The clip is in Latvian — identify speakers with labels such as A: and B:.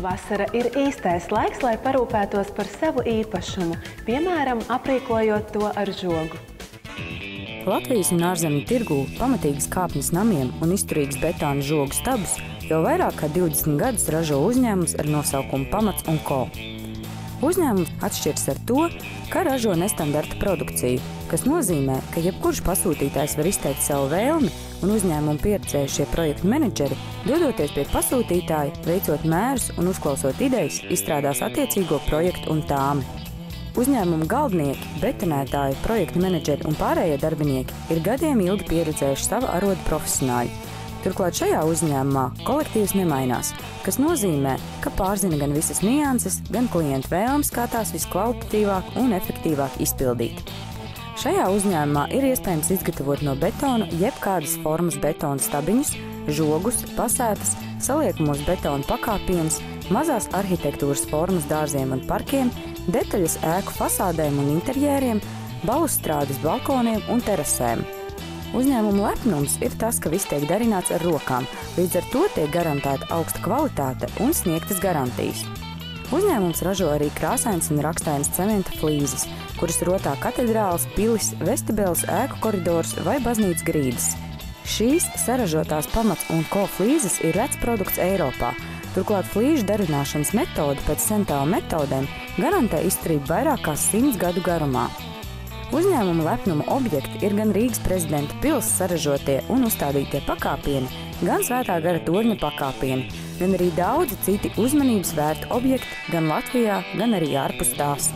A: Vasara ir īstais laiks, lai parūpētos par savu īpašumu, piemēram, aprīkojot to ar žogu.
B: Latvijas un ārzemju tirgū pamatīgas kāpnes namiem un izturīgas betona žogu stabus jau vairāk kā 20 gadus ražo uzņēmums ar nosaukumu Pamats & Co. Uzņēmums atšķiras ar to, ka ražo nestandarta produkciju, kas nozīmē, ka jebkurš pasūtītājs var izteikt savu vēlmi un uzņēmumu pieredzējušie projektu menedžeri, dodoties pie pasūtītāja, veicot mērus un uzklausot idejas, izstrādās attiecīgo projektu un tāmi. Uzņēmuma galvenieki, betonētāji, projektu menedžeri un pārējie darbinieki ir gadiem ilgi pieredzējuši savu arodu profesionāļu. Turklāt šajā uzņēmumā kolektīvs nemainās, kas nozīmē, ka pārzina gan visas nianses, gan klientu vēlmes, kā tās viskvalitatīvāk un efektīvāk izpildīt. Šajā uzņēmumā ir iespējams izgatavot no betona jebkādas formas betona stabiņus, žogus, pasētas, saliekamos betona pakāpienus, mazās arhitektūras formas dārziem un parkiem, detaļas ēku fasādēm un interjēriem, balustrādes balkoniem un terasēm. Uzņēmuma lepnums ir tas, ka viss tiek darināts ar rokām, līdz ar to tiek garantēta augsta kvalitāte un sniegtas garantijas. Uzņēmums ražo arī krāsains un rakstainas cementa flīzes, kuras rotā katedrāles, pilis, vestibeles, ēku koridors vai baznīcas grīdas. Šīs saražotās Pamats & Co flīzes ir rets produkts Eiropā. Turklāt flīžu darināšanas metode pēc sentāla metodēm garantē izturību vairāk kā 100 gadu garumā. Uzņēmuma lepnuma objekti ir gan Rīgas Prezidenta pils saražotie un uzstādītie pakāpieni, gan Svētā gara torņa pakāpieni, gan arī daudzi citi uzmanības vērti objekti gan Latvijā, gan arī ārpus tās.